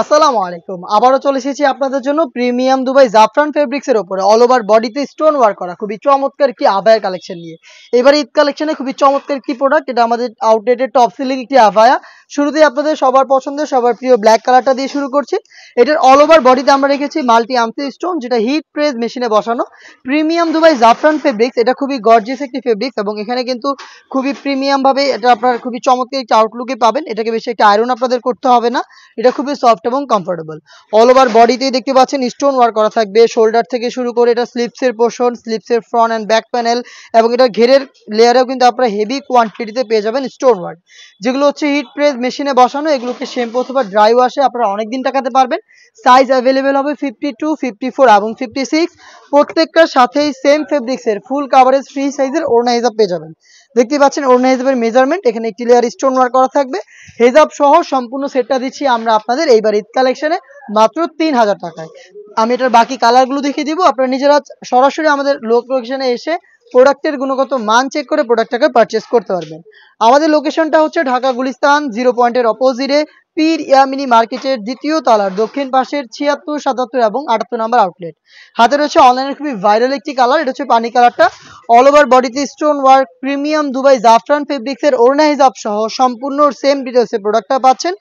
আসসালামু আলাইকুম। আবারও চলে এসেছি আপনাদের জন্য প্রিমিয়াম দুবাই জাফরান ফেব্রিক্স এর উপরে অল ওভার বডিতে স্টোন ওয়ার্ক করা খুবই চমৎকার একটি আবায়া কালেকশন নিয়ে। এবার ঈদ কালেকশনে খুবই চমৎকার একটি প্রোডাক্ট, এটা আমাদের আউটলেটের টপ সেলিং একটি আবায়া। শুরুতেই আপনাদের সবার পছন্দের সবার প্রিয় ব্ল্যাক কালারটা দিয়ে শুরু করছি। এটার অল ওভার বডিতে আমরা রেখেছি মাল্টি আমসি স্টোন, যেটা হিট প্রেস মেশিনে বসানো। প্রিমিয়াম দুবাই জাফরান ফেব্রিক্স, এটা খুবই গর্জিয়াস একটি ফেব্রিক্স এবং এখানে কিন্তু খুবই প্রিমিয়াম ভাবে এটা আপনার খুবই চমৎকার একটি আউটলুকে পাবেন। এটাকে বেশি একটা আয়রন আপনাদের করতে হবে না, এটা খুবই সফট এবং কমফোর্টেবল। অল ওভার বডিতেই দেখতে পাচ্ছেন স্টোন ওয়ার্ক করা থাকবে, শোল্ডার থেকে শুরু করে এটা স্লিপসের পোর্শন, স্লিপসের ফ্রন্ট অ্যান্ড ব্যাক প্যানেল এবং এটা ঘেরের লেয়ারেও কিন্তু আপনারা হেভি কোয়ান্টিটিতে পেয়ে যাবেন স্টোন ওয়ার্ক, যেগুলো হচ্ছে হিট প্রেস মেশিনে বসানো। এগুলোকে শ্যাম্পু অথবা ড্রাই ওয়াশে আপনারা অনেকদিন টাকাতে পারবেন। সাইজ অ্যাভেলেবেল হবে 52, 54 এবং 56। প্রত্যেকটার সাথেই সেম ফেব্রিক্সের ফুল কাভারেজ ফ্রি সাইজের ওড়না হিজাব পেয়ে যাবেন। দেখতে পাচ্ছেন ওড়না হিজাবের মেজারমেন্ট, এখানে একটি লেয়ার স্টোন ওয়ার্ক করা থাকবে। হেজাব সহ সম্পূর্ণ সেটটা দিচ্ছি আমরা আপনাদের এইবার ঈদ কালেকশনে মাত্র 3000 টাকায়। আমি এটার বাকি কালারগুলো দেখিয়ে দিব, আপনারা নিজেরা সরাসরি আমাদের লোকেশনে এসে প্রোডাক্টের গুণগত মান চেক করে প্রোডাক্টটাকে পারচেস করতে পারবেন। আমাদের লোকেশনটা হচ্ছে ঢাকা গুলিস্তান 0 পয়েন্টের অপোজিটে পীর ইয়ামিনী মার্কেটের দ্বিতীয় তলার দক্ষিণ পাশের 76, 77 এবং 78 নম্বর আউটলেট। হাতে রয়েছে অনলাইনে খুবই ভাইরাল একটি কালার, এটা হচ্ছে পানি কালারটা। অল ওভার বডিতে স্টোন ওয়ার্ক প্রিমিয়াম দুবাই জাফরান ফেব্রিক্সের ওড়না হিজাব সহ সম্পূর্ণ সেম ডিটেলসে প্রোডাক্টটা পাচ্ছেন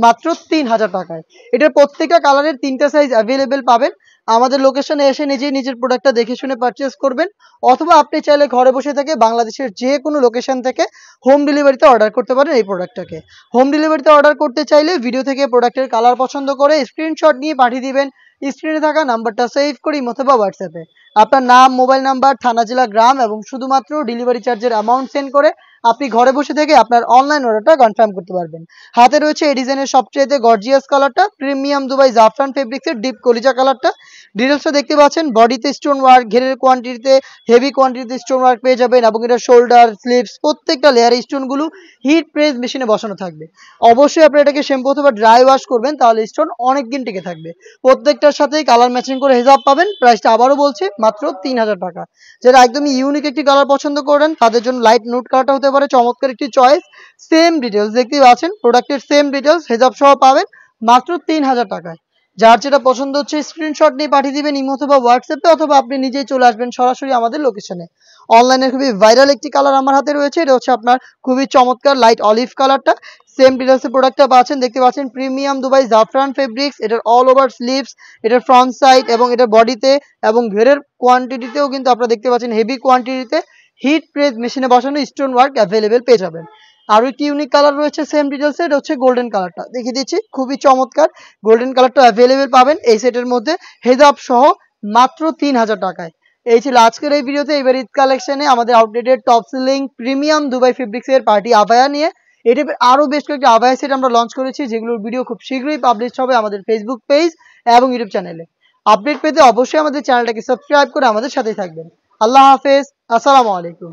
মাত্র 3000 টাকায়। এটার প্রত্যেকটা কালারের 3টা সাইজ অ্যাভেলেবেল পাবেন। আমাদের লোকেশনে এসে নিজেই নিজের প্রোডাক্টটা দেখে শুনে পারচেস করবেন, অথবা আপনি চাইলে ঘরে বসে থেকে বাংলাদেশের যে কোনো লোকেশন থেকে হোম ডেলিভারিতে অর্ডার করতে পারেন এই প্রোডাক্টটাকে। হোম ডেলিভারিতে অর্ডার করতে চাইলে ভিডিও থেকে প্রোডাক্টের কালার পছন্দ করে স্ক্রিনশট নিয়ে পাঠিয়ে দিবেন স্ক্রিনে থাকা নাম্বারটা সেভ করি অথবা হোয়াটসঅ্যাপে আপনার নাম, মোবাইল নাম্বার, থানা, জেলা, গ্রাম এবং শুধুমাত্র ডেলিভারি চার্জের অ্যামাউন্ট সেন্ড করে আপনি ঘরে বসে থেকে আপনার অনলাইন অর্ডারটা কনফার্ম করতে পারবেন। হাতে রয়েছে এই ডিজাইনের সবচেয়ে গর্জিয়াস কালারটা, প্রিমিয়াম দুবাই জাফরান ফেব্রিক্সের ডিপ কলিজা কালারটা। ডিটেলসটা দেখতে পাচ্ছেন, বডিতে স্টোন ওয়ার্ক, ঘেরের কোয়ান্টিটিতে হেভি কোয়ান্টিটিতে স্টোন ওয়ার্ক পেয়ে যাবেন এবং এটা শোল্ডার, স্লিভস প্রত্যেকটা লেয়ারে স্টোনগুলো হিট প্রেস মেশিনে বসানো থাকবে। অবশ্যই আপনি এটাকে শ্যাম্পু অথবা ড্রাই ওয়াশ করবেন, তাহলে স্টোন অনেক দিন টিকে থাকবে। প্রত্যেকটার সাথেই কালার ম্যাচিং করে হিজাব পাবেন। প্রাইসটা আবারও বলছি মাত্র 3000 টাকা। যারা একদমই ইউনিক একটি কালার পছন্দ করেন তাদের জন্য লাইট নুট কালারটা হতে পারে চমৎকার একটি চয়েস। সেম ডিটেলস দেখতেই পাচ্ছেন, প্রোডাক্টের সেম ডিটেলস হিজাব সহ পাবেন মাত্র 3000 টাকায়। যার যেটা পছন্দ হচ্ছে স্ক্রিনশট নিয়ে পাঠিয়ে দিবেন ইমো অথবা হোয়াটসঅ্যাপে, অথবা আপনি নিজেই চলে আসবেন সরাসরি আমাদের লোকেশনে। অনলাইনে খুবই ভাইরাল একটি কালার আমার হাতে রয়েছে, এটা হচ্ছে আপনার খুবই চমৎকার লাইট অলিভ কালারটা। সেম ডিটেলসে প্রোডাক্টটা পাচ্ছেন, দেখতে পাচ্ছেন প্রিমিয়াম দুবাই জাফরান ফেব্রিক্স। এটার অল ওভার স্লিভস, এটার ফ্রন্ট সাইড এবং এটার বডিতে এবং ঘেরের কোয়ান্টিটিতেও কিন্তু আপনারা দেখতে পাচ্ছেন হেভি কোয়ান্টিটিতে হিট প্রেস মেশিনে বসানো স্টোন ওয়ার্ক অ্যাভেলেবেল পেয়ে যাবেন। আরও একটি ইউনিক কালার রয়েছে সেম ডিটেলসে, এটা হচ্ছে গোল্ডেন কালারটা দেখিয়ে দিচ্ছি, খুবই চমৎকার। গোল্ডেন কালারটা অ্যাভেলেবেল পাবেন এই সেটের মধ্যে হেজাব সহ মাত্র 3000 টাকায়। এই ছিল আজকের এই ভিডিওতে। এবার ঈদ কালেকশনে আমাদের আউটলেটেড টপ সেলিং প্রিমিয়াম দুবাই ফেব্রিক্সের পার্টি আবায়া নিয়ে এটা আরও বেশ কয়েকটি আবায়া সেট আমরা লঞ্চ করেছি, যেগুলোর ভিডিও খুব শীঘ্রই পাবলিশ হবে আমাদের ফেসবুক পেজ এবং ইউটিউব চ্যানেলে। আপডেট পেতে অবশ্যই আমাদের চ্যানেলটাকে সাবস্ক্রাইব করে আমাদের সাথেই থাকবেন। আল্লাহ হাফেজ, আসসালামু আলাইকুম।